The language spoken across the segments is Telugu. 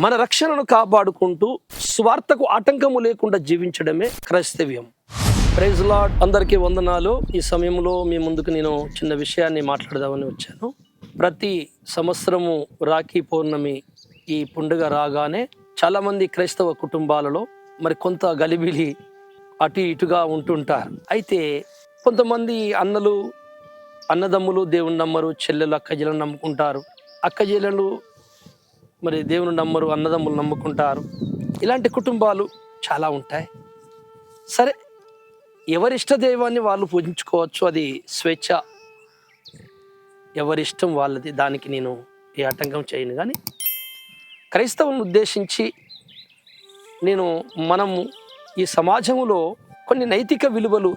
మన రక్షణను కాపాడుకుంటూ స్వార్థకు ఆటంకము లేకుండా జీవించడమే క్రైస్తవ్యం. ప్రైజ్ లార్డ్, అందరికీ వందనాలు. ఈ సమయంలో మీ ముందుకు నేను చిన్న విషయాన్ని మాట్లాడదామని వచ్చాను. ప్రతి సంవత్సరము రాఖీ పౌర్ణమి ఈ పండుగ రాగానే చాలామంది క్రైస్తవ కుటుంబాలలో మరి కొంత గలిబిలి అటు ఇటుగా ఉంటుంటారు. అయితే కొంతమంది అన్నదమ్ములు దేవుని నమ్మరు, చెల్లెలు అక్కజెలను నమ్ముకుంటారు, అక్కజెలను మరి దేవుని నమ్మరు, అన్నదమ్ములు నమ్ముకుంటారు. ఇలాంటి కుటుంబాలు చాలా ఉంటాయి. సరే, ఎవరిష్ట దైవాన్ని వాళ్ళు పూజించుకోవచ్చు, అది స్వేచ్ఛ, ఎవరిష్టం వాళ్ళది, దానికి నేను ఏ ఆటంకం చేయను. కానీ క్రైస్తవుని ఉద్దేశించి మనము ఈ సమాజంలో కొన్ని నైతిక విలువలు,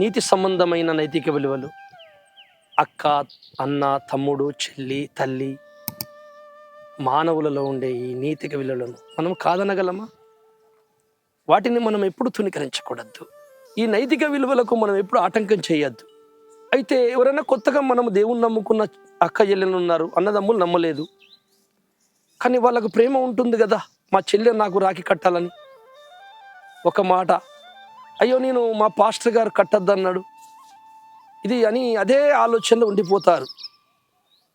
నీతి సంబంధమైన నైతిక విలువలు, అక్క, అన్న, తమ్ముడు, చెల్లి, తల్లి, మానవులలో ఉండే ఈ నైతిక విలువలను మనం కాదనగలమా? వాటిని మనం ఎప్పుడు తుణీకరించకూడదు. ఈ నైతిక విలువలకు మనం ఎప్పుడు ఆటంకం చేయొద్దు. అయితే ఎవరైనా కొత్తగా మనము దేవుని నమ్ముకున్న అక్క చెల్లెలు ఉన్నారు, అన్నదమ్ములు నమ్మలేదు, కానీ వాళ్ళకు ప్రేమ ఉంటుంది కదా, మా చెల్లె నాకు రాఖీ కట్టాలని ఒక మాట, అయ్యో నేను మా పాస్టర్ గారు కట్టద్దు అన్నాడు ఇది అని అదే ఆలోచనలో ఉండిపోతారు.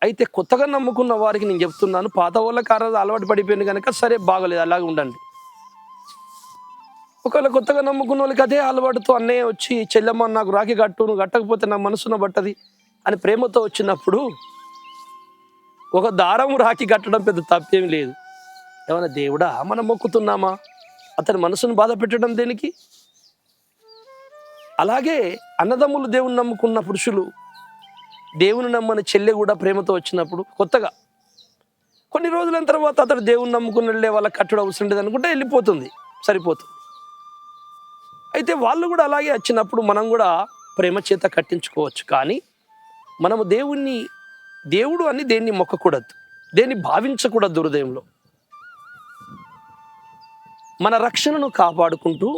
అయితే కొత్తగా నమ్ముకున్న వారికి నేను చెప్తున్నాను, పాత వాళ్ళకి అలవాటు పడిపోయింది కనుక సరే బాగలేదు, అలాగే ఉండండి. ఒకవేళ కొత్తగా నమ్ముకున్న వాళ్ళకి అదే అలవాటుతో అన్నయ్య వచ్చి చెల్లెమ్మ నాకు రాఖీ కట్టు, నువ్వు కట్టకపోతే నా మనసున పట్టది అని ప్రేమతో వచ్చినప్పుడు ఒక దారం రాఖీ కట్టడం పెద్ద తప్పేం లేదు. ఏమైనా దేవుడా మనం మొక్కుతున్నామా? అతని మనసును బాధ పెట్టడం దేనికి? అలాగే అన్నదమ్ములు దేవుని నమ్ముకున్న పురుషులు, దేవుని నమ్మని చెల్లె కూడా ప్రేమతో వచ్చినప్పుడు కొత్తగా కొన్ని రోజుల తర్వాత అతడు దేవుని నమ్ముకుని వెళ్ళే వాళ్ళకి కట్టడం అవసరం లేదు అనుకుంటే వెళ్ళిపోతుంది, సరిపోతుంది. అయితే వాళ్ళు కూడా అలాగే వచ్చినప్పుడు మనం కూడా ప్రేమ చేత కట్టించుకోవచ్చు. కానీ మనము దేవుడు అని దేన్ని మొక్కకూడదు, దేన్ని భావించకూడదు హృదయంలో. మన రక్షణను కాపాడుకుంటూ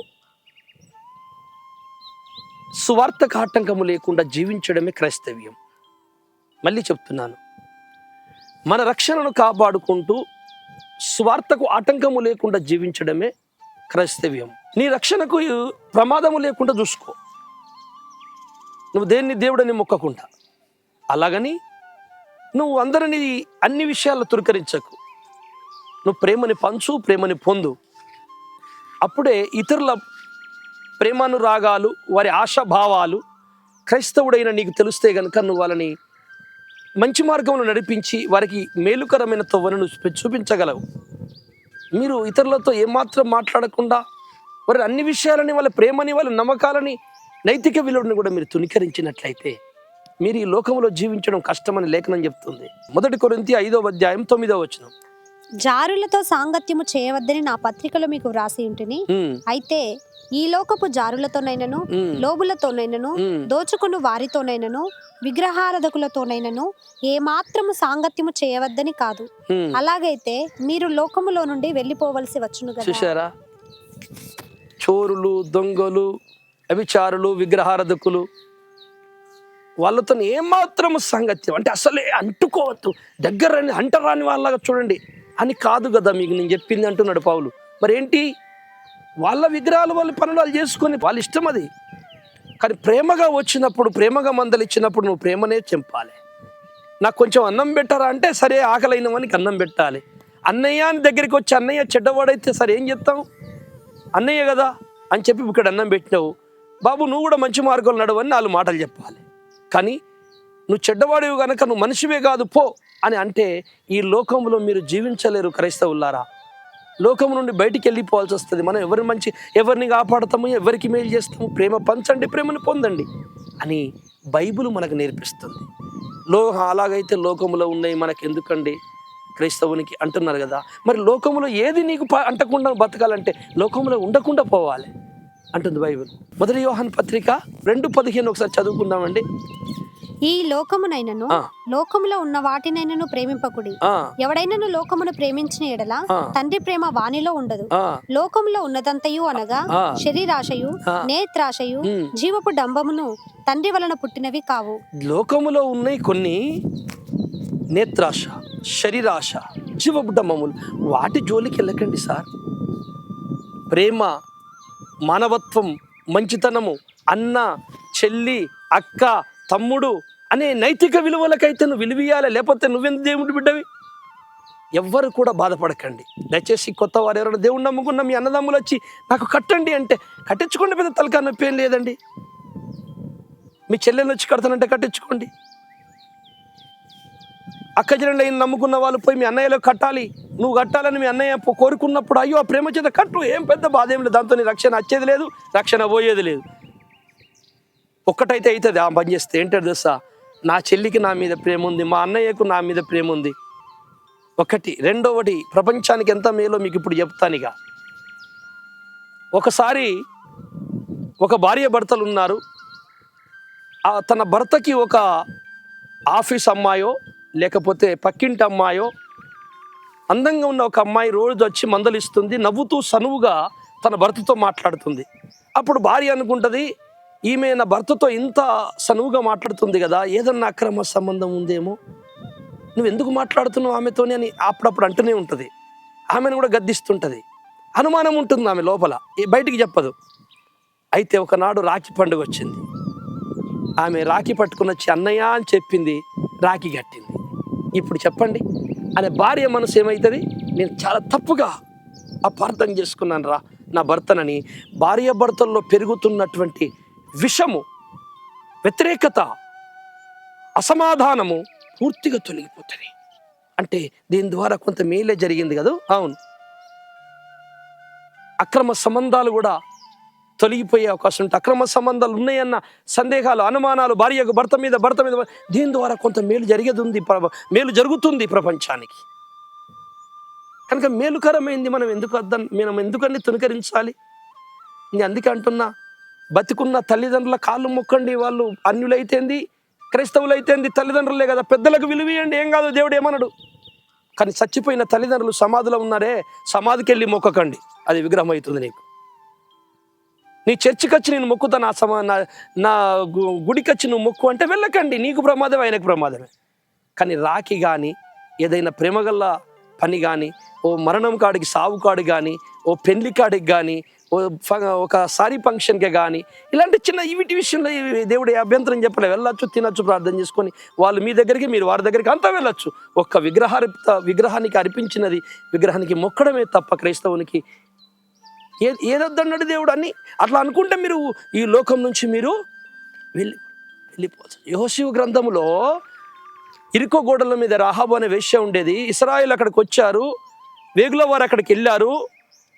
సువార్తకు ఆటంకము లేకుండా జీవించడమే క్రైస్తవ్యం. మళ్ళీ చెప్తున్నాను, మన రక్షణను కాపాడుకుంటూ స్వార్థకు ఆటంకము లేకుండా జీవించడమే క్రైస్తవ్యం. నీ రక్షణకు ప్రమాదము లేకుండా చూసుకో, నువ్వు దేవుడని మొక్కకుండా. అలాగని నువ్వు అందరినీ అన్ని విషయాల్లో తురకరించకు. నువ్వు ప్రేమని పంచు, ప్రేమని పొందు. అప్పుడే ఇతరుల ప్రేమానురాగాలు, వారి ఆశాభావాలు క్రైస్తవుడైన నీకు తెలిస్తే కనుక నువ్వు వాళ్ళని మంచి మార్గంలో నడిపించి వారికి మేలుకరమైన తొవ్వను చూపించగలవు. మీరు ఇతరులతో ఏమాత్రం మాట్లాడకుండా వారి అన్ని విషయాలని, వాళ్ళ ప్రేమని, వాళ్ళ నమ్మకాలని, నైతిక విలువని కూడా మీరు తుణీకరించినట్లయితే మీరు ఈ లోకంలో జీవించడం కష్టమని లేఖనం చెప్తుంది. 1 కొరింథీ 5:9 జారులతో సాంగత్యము చేయవద్దని నా పత్రికలో మీకు వ్రాసి ఉంటిని. అయితే ఈ లోకపు జారులతోనైనను, లోబులతోనైనను, దోచుకుని వారితోనైనను, విగ్రహారాధకులతోనైనను ఏ మాత్రము సాంగత్యము చేయవద్దని కాదు. అలాగైతే మీరు లోకములో నుండి వెళ్ళిపోవలసి వచ్చును కదా. చూశారా? చోరులు, దొంగలు, అవిచారులు, విగ్రహారాధకులు, వాళ్ళతో ఏమాత్రము సాంగత్యం అంటే అసలే అంటుకోవద్దు, దగ్గర అంటరాని వాళ్ళగా చూడండి అని కాదు కదా మీకు నేను చెప్పింది అంటున్నాడు పౌలు. మరేంటి, వాళ్ళ విగ్రహాలు, వాళ్ళ పనులు చేసుకొని వాళ్ళ ఇష్టం అది. కానీ ప్రేమగా వచ్చినప్పుడు, ప్రేమగా మందలిచ్చినప్పుడు నువ్వు ప్రేమనే చెంపాలి. నాకు కొంచెం అన్నం పెట్టారా అంటే సరే, ఆకలైన వానికి అన్నం పెట్టాలి. అన్నయ్య అని దగ్గరికి వచ్చి అన్నయ్య చెడ్డవాడైతే సరే ఏం చెప్తావు, అన్నయ్య కదా అని చెప్పి ఇక్కడ అన్నం పెట్టినావు, బాబు నువ్వు కూడా మంచి మార్గంలో నడవని 4 మాటలు చెప్పాలి. కానీ నువ్వు చెడ్డవాడివి కనుక నువ్వు మనిషివే కాదు పో అని అంటే ఈ లోకంలో మీరు జీవించలేరు క్రైస్తవులారా. లోకం నుండి బయటికి వెళ్ళిపోవాల్సి వస్తుంది. మనం ఎవరిని కాపాడతాము, ఎవరికి మేలు చేస్తాము, ప్రేమ పంచండి, ప్రేమను పొందండి అని బైబిల్ మనకు నేర్పిస్తుంది. అలాగైతే లోకంలో ఉన్నాయి మనకు ఎందుకండి క్రైస్తవునికి అంటున్నారు కదా. మరి లోకంలో ఏది నీకు అంటకుండా బతకాలంటే లోకంలో ఉండకుండా పోవాలి అంటుంది బైబిల్. 1 యోహాను పత్రిక 2:15 ఒకసారి చదువుకుందామండి. ఈ లోకమునైనను లోకములో ఉన్న వాటినైనను ప్రేమింపకుడి. ఎవడైనను లోకమును ప్రేమించిన ఎడల తండ్రి ప్రేమ వానిలో ఉండదు. లోకములో ఉన్నదంతయు అనగా శరీరాశయు, నేత్రాశయు, జీవపు డంబమును తండ్రి వలన పుట్టినవి కావు. లోకములో ఉన్నాయి కొన్ని నేత్రాశ, శరీరాశ, సజీవపు డమ్మములు, వాటి జోలికి వెళ్ళకండి సార్. ప్రేమ, మానవత్వం, మంచితనము, అన్న, చెల్లి, అక్క, తమ్ముడు అనే నైతిక విలువలకైతే నువ్వు విలువీయాలి. లేకపోతే నువ్వెందుకు దేవుడి బిడ్డవి? ఎవ్వరు కూడా బాధపడకండి. దయచేసి కొత్త వారు ఎవరైనా దేవుడిని నమ్ముకున్న మీ అన్నదమ్ములు వచ్చి నాకు కట్టండి అంటే కట్టించుకోండి, పెద్ద తలకాయ నొప్పి ఏం లేదండి. మీ చెల్లెని వచ్చి కడతానంటే కట్టించుకోండి. అక్క చెల్లెళ్ళు నమ్ముకున్న వాళ్ళు పోయి మీ అన్నయ్యలో కట్టాలి, నువ్వు కట్టాలని మీ అన్నయ్య కోరుకున్నప్పుడు అయ్యో ఆ ప్రేమ చేత కట్టు, ఏం పెద్ద బాధ ఏం లేదు. దాంతో నీ రక్షణ వచ్చేది లేదు, రక్షణ పోయేది లేదు. ఒక్కటైతే అవుతుంది ఆ పని చేస్తే. ఏంటంటే తెలుసా, నా చెల్లికి నా మీద ప్రేమ ఉంది, మా అన్నయ్యకు నా మీద ప్రేమ ఉంది. ఒకటి. రెండవది, ప్రపంచానికి ఎంత మేలో మీకు ఇప్పుడు చెప్తానిగా. ఒకసారి ఒక భార్య భర్తలు ఉన్నారు. తన భర్తకి ఒక ఆఫీస్ అమ్మాయో లేకపోతే పక్కింటి అమ్మాయో, అందంగా ఉన్న ఒక అమ్మాయి రోజు వచ్చి మందలిస్తుంది, నవ్వుతూ సనువుగా తన భర్తతో మాట్లాడుతుంది. అప్పుడు భార్య అనుకుంటుంది, ఈమె నా భర్తతో ఇంత సనువుగా మాట్లాడుతుంది కదా, ఏదన్నా అక్రమ సంబంధం ఉందేమో, నువ్వు ఎందుకు మాట్లాడుతున్నావు ఆమెతోని అని అప్పుడప్పుడు అంటూనే ఉంటుంది. ఆమెను కూడా గద్దిస్తుంటుంది. అనుమానం ఉంటుంది ఆమె లోపల, బయటికి చెప్పదు. అయితే ఒకనాడు రాఖీ పండుగ వచ్చింది. ఆమె రాఖీ పట్టుకుని వచ్చి అన్నయ్య అని చెప్పింది, రాఖీ కట్టింది. ఇప్పుడు చెప్పండి, అనే భార్య మనసు ఏమవుతుంది? నేను చాలా తప్పుగా అపార్థం చేసుకున్నాను రా నా భర్తనని. భార్య భర్తల్లో పెరుగుతున్నటువంటి విషము, వ్యతిరేకత, అసమాధానము పూర్తిగా తొలగిపోతుంది. అంటే దీని ద్వారా కొంత మేలే జరిగింది కదా. అవును, అక్రమ సంబంధాలు కూడా తొలగిపోయే అవకాశం ఉంటుంది. అక్రమ సంబంధాలు ఉన్నాయన్న సందేహాలు, అనుమానాలు, భార్యకు భర్త మీద, భర్త మీద, దీని ద్వారా కొంత మేలు మేలు జరుగుతుంది ప్రపంచానికి. కనుక మేలుకరమైంది మనం ఎందుకని తునకరించాలి? నేను అందుకే అంటున్నా, బతికున్న తల్లిదండ్రుల కాళ్ళు మొక్కండి. వాళ్ళు అన్యులైతేంది, క్రైస్తవులు అయితేంది, తల్లిదండ్రులే కదా, పెద్దలకు విలువీయండి, ఏం కాదు, దేవుడు ఏమన్నాడు. కానీ చచ్చిపోయిన తల్లిదండ్రులు సమాధిలో ఉన్నారే, సమాధికి వెళ్ళి మొక్కకండి, అది విగ్రహం అవుతుంది నీకు. నీ చర్చికి వచ్చి నేను మొక్కుతా, నా గుడికి వచ్చి నువ్వు మొక్కు అంటే వెళ్ళకండి, నీకు ప్రమాదమే, ఆయనకు ప్రమాదమే. కానీ రాఖీ కానీ, ఏదైనా ప్రేమగల్ల పని కానీ, ఓ మరణం కాడికి, సావు కాడికి కానీ, ఓ పెళ్లి కాడికి కానీ, ఒక సారీ ఫంక్షన్కి కానీ, ఇలాంటి చిన్న వీటి విషయంలో దేవుడు అభ్యంతరం చెప్పలే. వెళ్ళొచ్చు, తినచ్చు, ప్రార్థన చేసుకొని వాళ్ళు మీ దగ్గరికి, మీరు వారి దగ్గరికి అంతా వెళ్ళొచ్చు. ఒక్క విగ్రహానికి అర్పించినది విగ్రహానికి మొక్కడమే తప్ప క్రైస్తవునికి ఏదొద్దన్నాడు దేవుడు అని అట్లా అనుకుంటే మీరు ఈ లోకం నుంచి మీరు వెళ్ళిపోవచ్చు. యెహోషువ గ్రంథంలో ఇరుకో గోడల మీద రాహాబు అనే వేశ్య ఉండేది. ఇశ్రాయేలు అక్కడికి వచ్చారు, వేగుల వారు అక్కడికి వెళ్ళారు.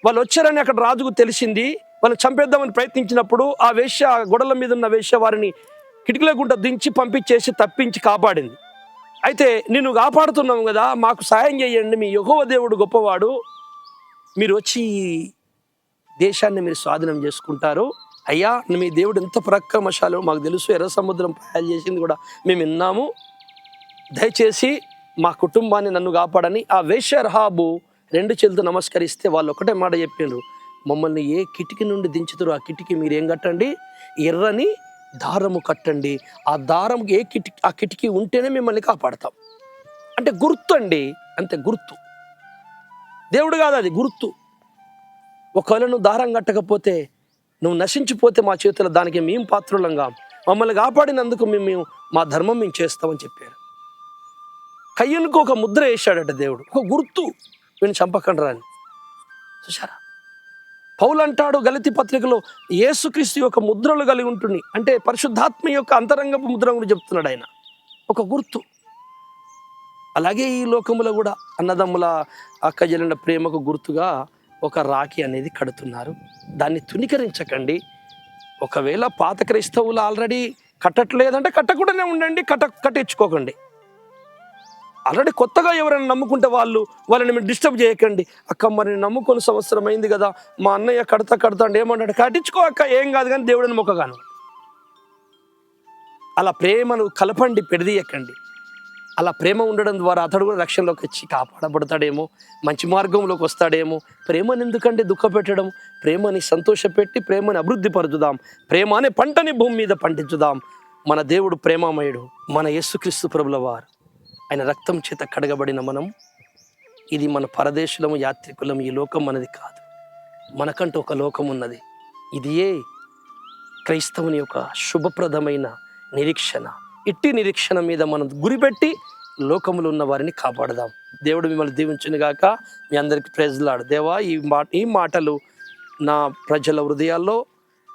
వాళ్ళు వచ్చారని అక్కడ రాజుకు తెలిసింది. వాళ్ళు చంపేద్దామని ప్రయత్నించినప్పుడు ఆ వేశ్య, గోడల మీద ఉన్న వేశ్య వారిని కిటికీల గుంట దించి పంపించేసి తప్పించి కాపాడింది. అయితే నిన్ను కాపాడుతున్నాము కదా, మాకు సాయం చేయండి, మీ యెహోవా దేవుడు గొప్పవాడు, మీరు వచ్చి దేశాన్ని మీరు స్వాధీనం చేసుకుంటారు. అయ్యా, మీ దేవుడు ఎంత పరాక్రమశాలో మాకు తెలుసు, ఎర్ర సముద్రం పాయలు చేసింది కూడా మేము విన్నాము, దయచేసి మా కుటుంబాన్ని నన్ను కాపాడని ఆ వేశ్య రహాబు 2 చేతులతో నమస్కరిస్తే వాళ్ళు ఒకటే మాట చెప్పిండ్రు, మమ్మల్ని ఏ కిటికీ నుండి దించుతారో ఆ కిటికీ మీరు ఏం కట్టండి, ఎర్రని దారము కట్టండి, ఆ దారంకి ఆ కిటికీ ఉంటేనే మిమ్మల్ని కాపాడతాం. అంటే గుర్తు అండి, అంతే, గుర్తు. దేవుడు కాదు, అది గుర్తు. ఒకవేళ నువ్వు దారం కట్టకపోతే, నువ్వు నశించిపోతే మా చేతుల్లో దానికి మేము పాత్రులంగా, మమ్మల్ని కాపాడినందుకు మేము మా ధర్మం మేము చేస్తామని చెప్పారు. కయ్యూనుకు ఒక ముద్ర వేశాడట దేవుడు, ఒక గుర్తు, వీడిని చంపకండి అని. చూసారా? పౌలు అంటాడు గలతీ పత్రికలో, యేసుక్రీస్తు యొక్క ముద్రలు కలిగి ఉంటుంది అంటే పరిశుద్ధాత్మ యొక్క అంతరంగపు ముద్ర గురించి చెప్తున్నాడు ఆయన, ఒక గుర్తు. అలాగే ఈ లోకములో కూడా అన్నదమ్ముల అక్కజల్లిన ప్రేమకు గుర్తుగా ఒక రాఖీ అనేది కడుతున్నారు. దాన్ని తునికరించకండి. ఒకవేళ పాత క్రైస్తవులు ఆల్రెడీ కట్టట్లేదంటే కట్టకుండానే ఉండండి, కట్టించుకోకండి. ఆల్రెడీ కొత్తగా ఎవరైనా నమ్ముకుంటే వాళ్ళని మీరు డిస్టర్బ్ చేయకండి. అక్క మరి నమ్ముకొని సంవత్సరం అయింది కదా, మా అన్నయ్య కడతా అంటే ఏమంటాడు, కట్టించుకో అక్క, ఏం కాదు కానీ దేవుడిని మొక్కగాను. అలా ప్రేమను కలపండి, పెడదీయకండి. అలా ప్రేమ ఉండడం ద్వారా అతడు కూడా రక్షణలోకి వచ్చి కాపాడబడతాడేమో, మంచి మార్గంలోకి వస్తాడేమో. ప్రేమను ఎందుకంటే దుఃఖపెట్టడం, ప్రేమని సంతోషపెట్టి ప్రేమని అభివృద్ధి పరచుదాం, ప్రేమ అనే పంటని భూమి మీద పండించుదాం. మన దేవుడు ప్రేమమయుడు, మన యేసుక్రీస్తు ప్రభుల వారు, ఆయన రక్తం చేత కడగబడిన మనం ఇది మన పరదేశులము, యాత్రికులము. ఈ లోకం మనది కాదు. మనకంటూ ఒక లోకం ఉన్నది. ఇదియే క్రైస్తవుని యొక్క శుభప్రదమైన నిరీక్షణ. ఇట్టి నిరీక్షణ మీద మనం గురిపెట్టి లోకములో ఉన్న వారిని కాపాడదాం. దేవుడు మిమ్మల్ని దీవించును గాక. మీ అందరికీ ప్రైజ్ లార్డ్. దేవా, ఈ మాటలు నా ప్రజల హృదయాల్లో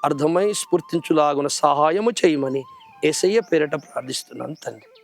అర్థమై స్ఫూర్తించులాగున సహాయము చేయమని యేసయ్య పేరిట ప్రార్థిస్తున్నాను తండ్రి.